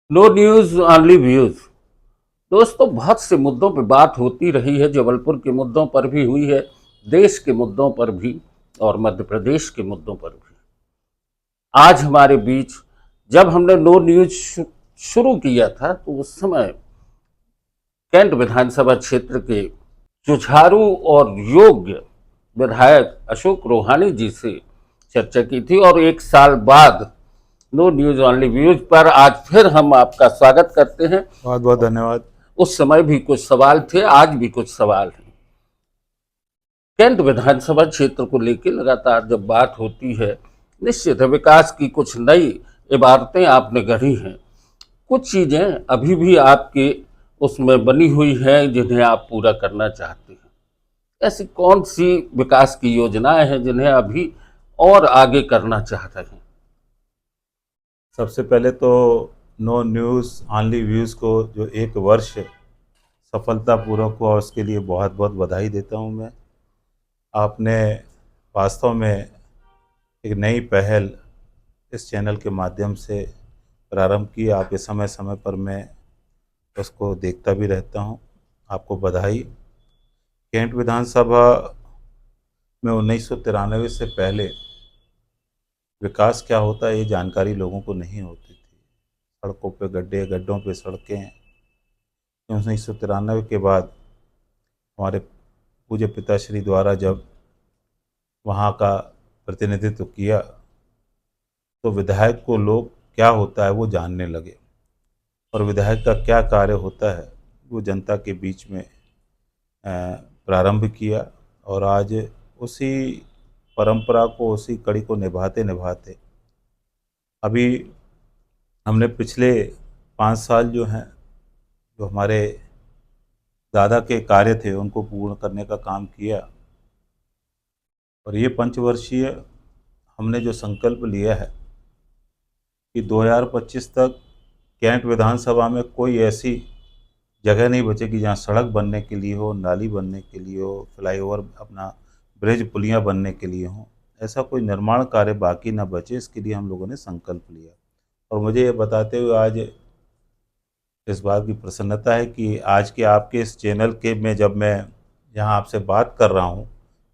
No news only views. दोस्तों, बहुत से मुद्दों पे बात होती रही है। जबलपुर के मुद्दों पर भी हुई है, देश के मुद्दों पर भी, और मध्य प्रदेश के मुद्दों पर भी। आज हमारे बीच, जब हमने नो न्यूज शुरू किया था तो उस समय कैंट विधानसभा क्षेत्र के जुझारू और योग्य विधायक अशोक रोहानी जी से चर्चा की थी, और एक साल बाद नो न्यूज ओनली व्यूज पर आज फिर हम आपका स्वागत करते हैं। बहुत बहुत धन्यवाद। उस समय भी कुछ सवाल थे, आज भी कुछ सवाल हैं। कैंट विधानसभा क्षेत्र को लेकर लगातार जब बात होती है, निश्चित है विकास की कुछ नई इबारतें आपने गढ़ी हैं। कुछ चीजें अभी भी आपके उसमें बनी हुई हैं जिन्हें आप पूरा करना चाहते हैं। ऐसी कौन सी विकास की योजनाएं हैं जिन्हें अभी और आगे करना चाह रहे हैं? सबसे पहले तो नो न्यूज़ ऑनली व्यूज़ को जो 1 वर्ष सफलतापूर्वक हुआ उसके लिए बहुत बहुत बधाई देता हूं मैं। आपने वास्तव में एक नई पहल इस चैनल के माध्यम से प्रारंभ की। आपके समय समय पर मैं उसको देखता भी रहता हूं। आपको बधाई। कैंट विधानसभा में 1993 से पहले विकास क्या होता है ये जानकारी लोगों को नहीं होती थी। सड़कों पे गड्ढे, गड्ढों पे सड़कें। 1993 के बाद हमारे पूज्य पिताश्री द्वारा जब वहाँ का प्रतिनिधित्व किया तो विधायक को लोग क्या होता है वो जानने लगे, और विधायक का क्या कार्य होता है वो जनता के बीच में प्रारंभ किया। और आज उसी परंपरा को, उसी कड़ी को निभाते निभाते अभी हमने पिछले 5 साल जो हैं, जो हमारे दादा के कार्य थे उनको पूर्ण करने का काम किया। और ये पंचवर्षीय हमने जो संकल्प लिया है कि 2025 तक कैंट विधानसभा में कोई ऐसी जगह नहीं बचेगी जहाँ सड़क बनने के लिए हो, नाली बनने के लिए हो, फ्लाईओवर, अपना ब्रिज, पुलियाँ बनने के लिए हों। ऐसा कोई निर्माण कार्य बाकी ना बचे, इसके लिए हम लोगों ने संकल्प लिया। और मुझे ये बताते हुए आज इस बात की प्रसन्नता है कि आज के आपके इस चैनल के में जब मैं यहाँ आपसे बात कर रहा हूँ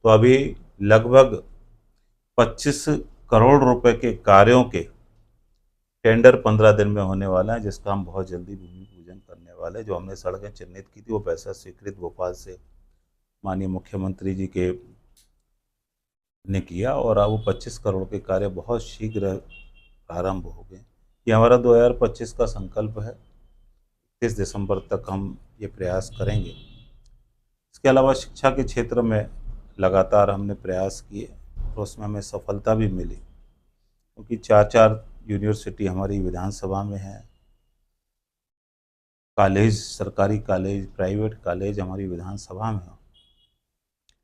तो अभी लगभग 25 करोड़ रुपए के कार्यों के टेंडर 15 दिन में होने वाला है, जिसका हम बहुत जल्दी भूमि पूजन करने वाले हैं। जो हमने सड़कें चिन्हित की थी वो पैसा स्वीकृत भोपाल से माननीय मुख्यमंत्री जी के ने किया, और अब वो 25 करोड़ के कार्य बहुत शीघ्र प्रारंभ हो गए। ये हमारा 2025 का संकल्प है। 30 दिसंबर तक हम ये प्रयास करेंगे। इसके अलावा शिक्षा के क्षेत्र में लगातार हमने प्रयास किए और उसमें हमें सफलता भी मिली, क्योंकि 4-4 यूनिवर्सिटी हमारी विधानसभा में है। कॉलेज, सरकारी कॉलेज, प्राइवेट कॉलेज हमारी विधानसभा में है।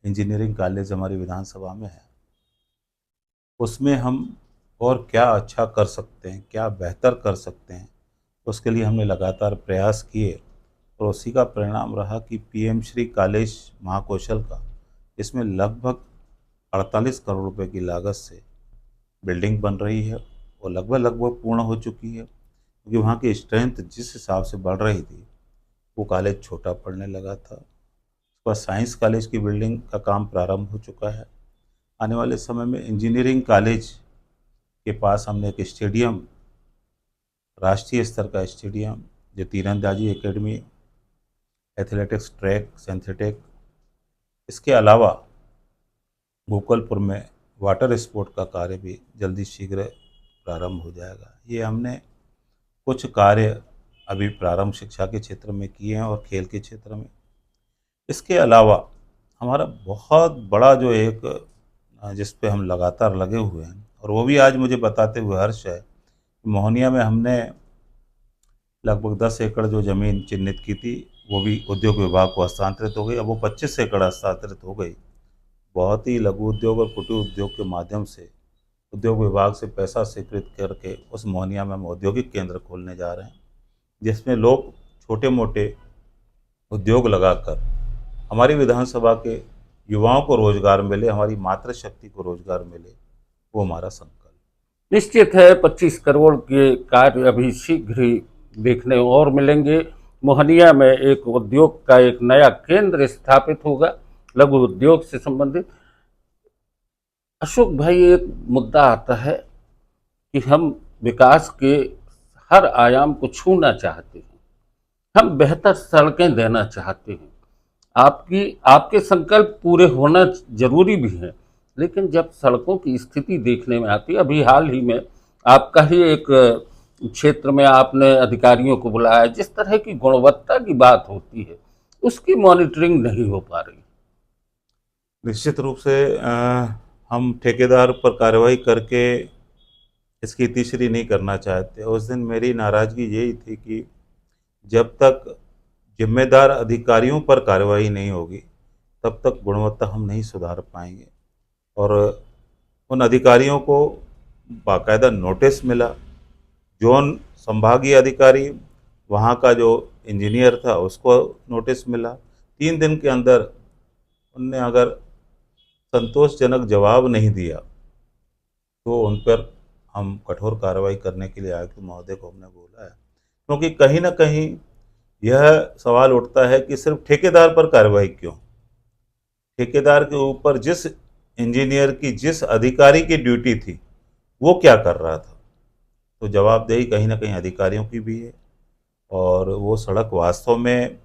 इंजीनियरिंग कॉलेज हमारी विधानसभा में है। उसमें हम और क्या अच्छा कर सकते हैं, क्या बेहतर कर सकते हैं, उसके लिए हमने लगातार प्रयास किए। और उसी का परिणाम रहा कि पीएम श्री कॉलेज महाकौशल का, इसमें लगभग 48 करोड़ रुपए की लागत से बिल्डिंग बन रही है और लगभग लगभग पूर्ण हो चुकी है। क्योंकि वहाँ की स्ट्रेंथ जिस हिसाब से बढ़ रही थी वो कॉलेज छोटा पड़ने लगा था। उसके बाद साइंस कॉलेज की बिल्डिंग का काम प्रारंभ हो चुका है। आने वाले समय में इंजीनियरिंग कॉलेज के पास हमने एक स्टेडियम, राष्ट्रीय स्तर का स्टेडियम, जो तीरंदाजी एकेडमी, एथलेटिक्स ट्रैक, सिंथेटिक, इसके अलावा गोकुलपुर में वाटर स्पोर्ट का कार्य भी जल्दी शीघ्र प्रारंभ हो जाएगा। ये हमने कुछ कार्य अभी प्रारंभ शिक्षा के क्षेत्र में किए हैं और खेल के क्षेत्र में। इसके अलावा हमारा बहुत बड़ा जो एक जिस पे हम लगातार लगे हुए हैं, और वो भी आज मुझे बताते हुए हर्ष है, मोहनिया में हमने लगभग 10 एकड़ जो ज़मीन चिन्हित की थी वो भी उद्योग विभाग को हस्तांतरित हो गई। अब वो 25 एकड़ हस्तांतरित हो गई। बहुत ही लघु उद्योग और कुटीर उद्योग के माध्यम से उद्योग विभाग से पैसा स्वीकृत करके उस मोहनिया में हम औद्योगिक केंद्र खोलने जा रहे हैं, जिसमें लोग छोटे मोटे उद्योग लगाकर हमारी विधानसभा के युवाओं को रोजगार मिले, हमारी मातृशक्ति को रोजगार मिले। वो हमारा संकल्प। निश्चित है 25 करोड़ के कार्य अभी शीघ्र ही देखने और मिलेंगे। मोहनिया में एक उद्योग का एक नया केंद्र स्थापित होगा, लघु उद्योग से संबंधित। अशोक भाई, एक मुद्दा आता है कि हम विकास के हर आयाम को छूना चाहते हैं, हम बेहतर सड़कें देना चाहते हैं। आपकी आपके संकल्प पूरे होना जरूरी भी है, लेकिन जब सड़कों की स्थिति देखने में आती है, अभी हाल ही में आपका ही एक क्षेत्र में आपने अधिकारियों को बुलाया, जिस तरह की गुणवत्ता की बात होती है उसकी मॉनिटरिंग नहीं हो पा रही। निश्चित रूप से हम ठेकेदार पर कार्रवाई करके इसकी तीसरी नहीं करना चाहते। उस दिन मेरी नाराज़गी यही थी कि जब तक जिम्मेदार अधिकारियों पर कार्रवाई नहीं होगी तब तक गुणवत्ता हम नहीं सुधार पाएंगे। और उन अधिकारियों को बाकायदा नोटिस मिला। जोन संभागीय अधिकारी, वहाँ का जो इंजीनियर था, उसको नोटिस मिला। 3 दिन के अंदर उनने अगर संतोषजनक जवाब नहीं दिया तो उन पर हम कठोर कार्रवाई करने के लिए आयुक्त महोदय को हमने बोला है। क्योंकि कहीं ना कहीं यह सवाल उठता है कि सिर्फ ठेकेदार पर कार्रवाई क्यों? ठेकेदार के ऊपर जिस इंजीनियर की, जिस अधिकारी की ड्यूटी थी, वो क्या कर रहा था? तो जवाबदेही कहीं ना कहीं अधिकारियों की भी है। और वो सड़क वास्तव में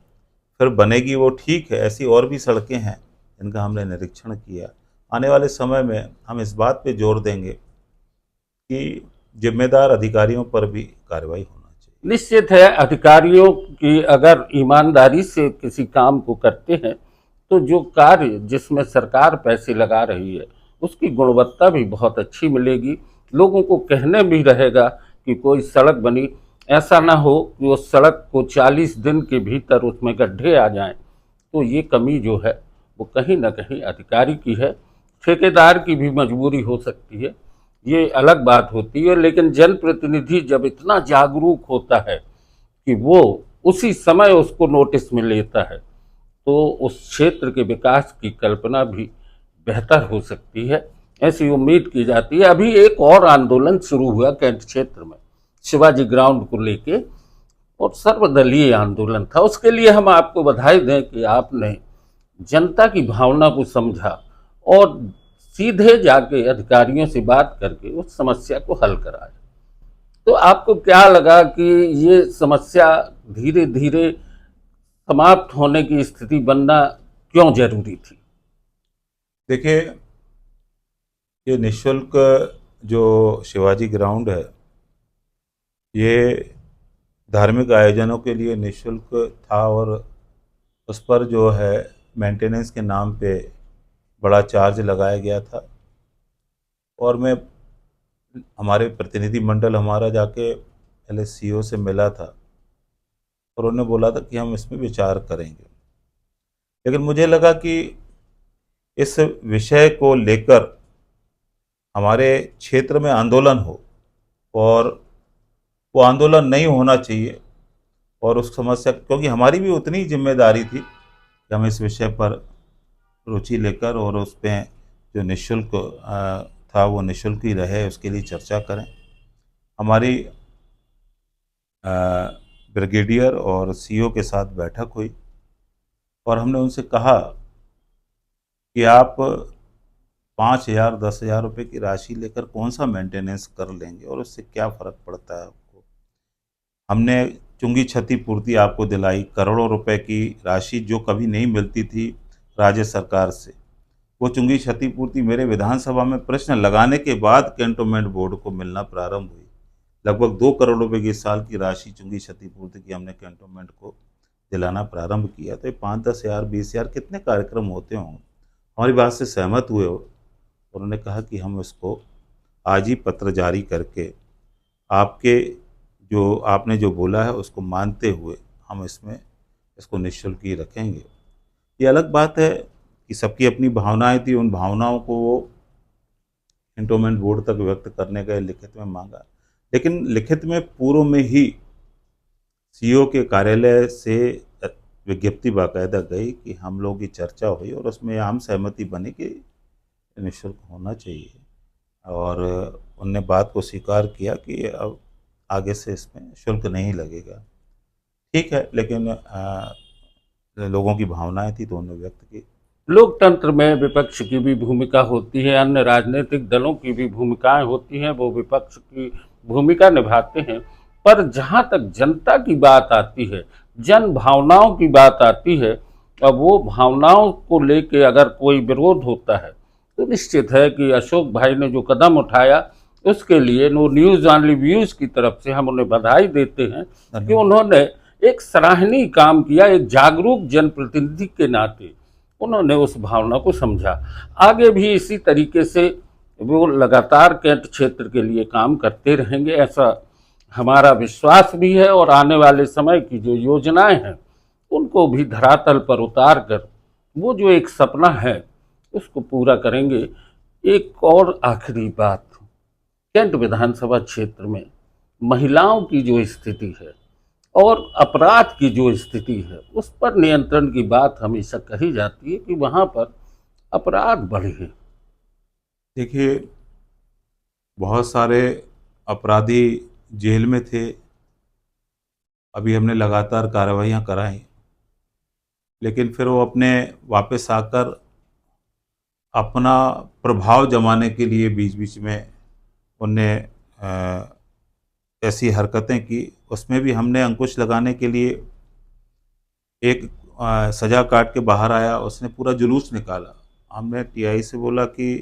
फिर बनेगी, वो ठीक है। ऐसी और भी सड़कें हैं जिनका हमने निरीक्षण किया। आने वाले समय में हम इस बात पे जोर देंगे कि जिम्मेदार अधिकारियों पर भी कार्रवाई होना चाहिए। निश्चित है, अधिकारियों की अगर ईमानदारी से किसी काम को करते हैं तो जो कार्य जिसमें सरकार पैसे लगा रही है उसकी गुणवत्ता भी बहुत अच्छी मिलेगी। लोगों को कहने भी रहेगा कि कोई सड़क बनी, ऐसा ना हो कि उस सड़क को 40 दिन के भीतर उसमें गड्ढे आ जाएं। तो ये कमी जो है वो कहीं ना कहीं अधिकारी की है, ठेकेदार की भी मजबूरी हो सकती है, ये अलग बात होती है। लेकिन जनप्रतिनिधि जब इतना जागरूक होता है कि वो उसी समय उसको नोटिस में लेता है, तो उस क्षेत्र के विकास की कल्पना भी बेहतर हो सकती है, ऐसी उम्मीद की जाती है। अभी एक और आंदोलन शुरू हुआ कैंट क्षेत्र में शिवाजी ग्राउंड को लेके, और सर्वदलीय आंदोलन था। उसके लिए हम आपको बधाई दें कि आपने जनता की भावना को समझा और सीधे जाके अधिकारियों से बात करके उस समस्या को हल कराया। तो आपको क्या लगा कि ये समस्या धीरे धीरे समाप्त होने की स्थिति बनना क्यों जरूरी थी? देखिए, ये निःशुल्क जो शिवाजी ग्राउंड है, ये धार्मिक आयोजनों के लिए निःशुल्क था। और उस पर जो है मेंटेनेंस के नाम पे बड़ा चार्ज लगाया गया था। और मैं, हमारे प्रतिनिधि मंडल हमारा जाके पहले सीईओ से मिला था और उन्होंने बोला था कि हम इसमें विचार करेंगे। लेकिन मुझे लगा कि इस विषय को लेकर हमारे क्षेत्र में आंदोलन हो, और वो आंदोलन नहीं होना चाहिए। और उस समस्या, क्योंकि हमारी भी उतनी ही जिम्मेदारी थी कि हम इस विषय पर रुचि लेकर और उस पर जो निःशुल्क था वो निःशुल्क ही रहे, उसके लिए चर्चा करें। हमारी ब्रिगेडियर और सीईओ के साथ बैठक हुई और हमने उनसे कहा कि आप 5,000 10,000 रुपये की राशि लेकर कौन सा मेंटेनेंस कर लेंगे और उससे क्या फ़र्क पड़ता है आपको। हमने चुंगी क्षतिपूर्ति आपको दिलाई, करोड़ों रुपए की राशि जो कभी नहीं मिलती थी राज्य सरकार से। वो चुंगी क्षतिपूर्ति मेरे विधानसभा में प्रश्न लगाने के बाद कैंटोनमेंट बोर्ड को मिलना प्रारंभ हुई। लगभग 2 करोड़ रुपए की साल की राशि चुंगी क्षतिपूर्ति की हमने कैंटोनमेंट को दिलाना प्रारंभ किया। तो ये 5-10,000 20,000 कितने कार्यक्रम होते हों। हमारी बात से सहमत हुए और उन्होंने कहा कि हम इसको आज ही पत्र जारी करके आपके जो आपने जो बोला है उसको मानते हुए हम इसमें इसको निःशुल्क ही रखेंगे। ये अलग बात है कि सबकी अपनी भावनाएं थी, उन भावनाओं को वो कैंटोनमेंट बोर्ड तक व्यक्त करने गए, लिखित में मांगा। लेकिन लिखित में पूर्व में ही सीईओ के कार्यालय से विज्ञप्ति बाकायदा गई कि हम लोगों की चर्चा हुई और उसमें आम सहमति बनी कि निःशुल्क होना चाहिए। और उनने बात को स्वीकार किया कि अब आगे से इसमें शुल्क नहीं लगेगा। ठीक है, लेकिन लोगों की भावनाएं थी तो उन्होंने व्यक्त की। लोकतंत्र में विपक्ष की भी भूमिका होती है, अन्य राजनीतिक दलों की भी भूमिकाएं होती हैं, वो विपक्ष की भूमिका निभाते हैं। पर जहां तक जनता की बात आती है, जन भावनाओं की बात आती है, अब वो भावनाओं को लेके अगर कोई विरोध होता है तो निश्चित है कि अशोक भाई ने जो कदम उठाया उसके लिए नो न्यूज़ ऑनली व्यूज की तरफ से हम उन्हें बधाई देते हैं कि धन्यवाद। उन्होंने एक सराहनीय काम किया। एक जागरूक जनप्रतिनिधि के नाते उन्होंने उस भावना को समझा। आगे भी इसी तरीके से वो लगातार कैंट क्षेत्र के लिए काम करते रहेंगे, ऐसा हमारा विश्वास भी है। और आने वाले समय की जो योजनाएं हैं उनको भी धरातल पर उतार कर वो जो एक सपना है उसको पूरा करेंगे। एक और आखिरी बात, कैंट विधानसभा क्षेत्र में महिलाओं की जो स्थिति है और अपराध की जो स्थिति है उस पर नियंत्रण की बात हमेशा कही जाती है कि वहाँ पर अपराध बढ़े हैं। देखिए, बहुत सारे अपराधी जेल में थे, अभी हमने लगातार कार्रवाइयाँ कराई, लेकिन फिर वो अपने वापस आकर अपना प्रभाव जमाने के लिए बीच बीच में उनने ऐसी हरकतें की। उसमें भी हमने अंकुश लगाने के लिए एक सजा काट के बाहर आया, उसने पूरा जुलूस निकाला। हमने टीआई से बोला कि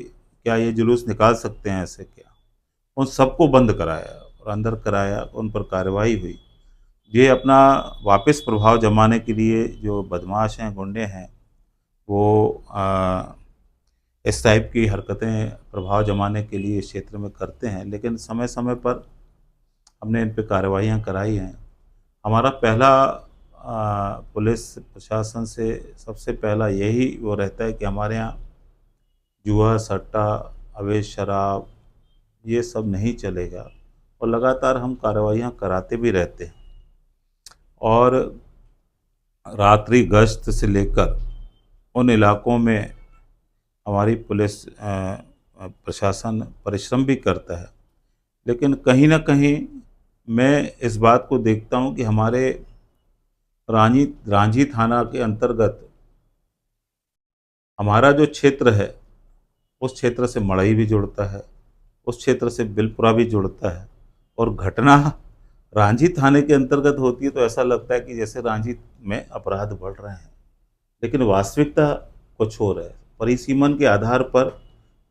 क्या ये जुलूस निकाल सकते हैं ऐसे क्या? उन सबको बंद कराया और अंदर कराया, उन पर कार्रवाई हुई। ये अपना वापस प्रभाव जमाने के लिए जो बदमाश हैं, गुंडे हैं, वो इस टाइप की हरकतें प्रभाव जमाने के लिए इस क्षेत्र में करते हैं, लेकिन समय समय पर हमने इन पे कार्रवाइयाँ कराई हैं। हमारा पहला पुलिस प्रशासन से सबसे पहला यही वो रहता है कि हमारे यहाँ जुआ, सट्टा, अवैध शराब ये सब नहीं चलेगा, और लगातार हम कार्रवाइयाँ कराते भी रहते हैं। और रात्रि गश्त से लेकर उन इलाकों में हमारी पुलिस प्रशासन परिश्रम भी करता है, लेकिन कहीं ना कहीं मैं इस बात को देखता हूँ कि हमारे रांझी थाना के अंतर्गत हमारा जो क्षेत्र है उस क्षेत्र से मड़ई भी जुड़ता है, उस क्षेत्र से बिलपुरा भी जुड़ता है, और घटना रांझी थाने के अंतर्गत होती है तो ऐसा लगता है कि जैसे रांझी में अपराध बढ़ रहे हैं, लेकिन वास्तविकता कुछ और है। परिसीमन के आधार पर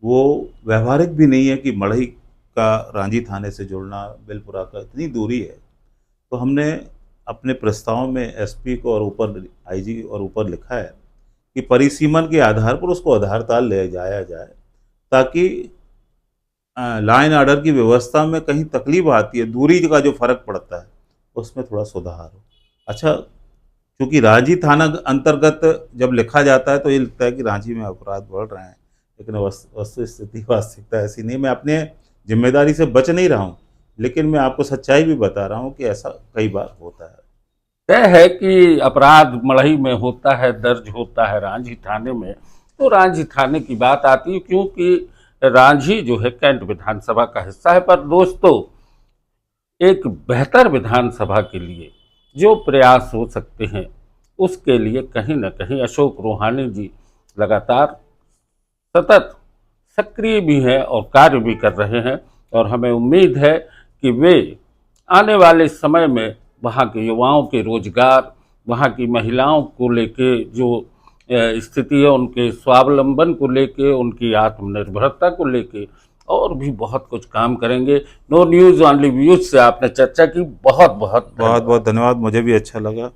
वो व्यवहारिक भी नहीं है कि मड़ई का रांझी थाने से जुड़ना, बिलपुरा का इतनी दूरी है। तो हमने अपने प्रस्ताव में एसपी को और ऊपर आईजी और ऊपर लिखा है कि परिसीमन के आधार पर उसको आधारताल ले जाया जाए, ताकि लाइन ऑर्डर की व्यवस्था में कहीं तकलीफ आती है, दूरी का जो फर्क पड़ता है उसमें थोड़ा सुधार हो। अच्छा, क्योंकि रांझी थाना अंतर्गत जब लिखा जाता है तो ये लगता है कि रांझी में अपराध बढ़ रहे हैं, लेकिन वस्तु स्थिति वास्तविकता ऐसी नहीं। मैं अपने जिम्मेदारी से बच नहीं रहा हूँ, लेकिन मैं आपको सच्चाई भी बता रहा हूँ कि ऐसा कई बार होता है। तय है कि अपराध मढ़ई में होता है, दर्ज होता है रांझी थाने में, तो रांझी थाने की बात आती है क्योंकि रांझी जो है कैंट विधानसभा का हिस्सा है। पर दोस्तों, एक बेहतर विधानसभा के लिए जो प्रयास हो सकते हैं उसके लिए कहीं न कहीं अशोक रोहानी जी लगातार सतत सक्रिय भी हैं और कार्य भी कर रहे हैं, और हमें उम्मीद है कि वे आने वाले समय में वहाँ के युवाओं के रोजगार, वहाँ की महिलाओं को लेके जो स्थिति है, उनके स्वावलंबन को लेके, उनकी आत्मनिर्भरता को लेके और भी बहुत कुछ काम करेंगे। नो न्यूज़ ऑनली व्यूज से आपने चर्चा की, बहुत बहुत बहुत बहुत धन्यवाद, मुझे भी अच्छा लगा।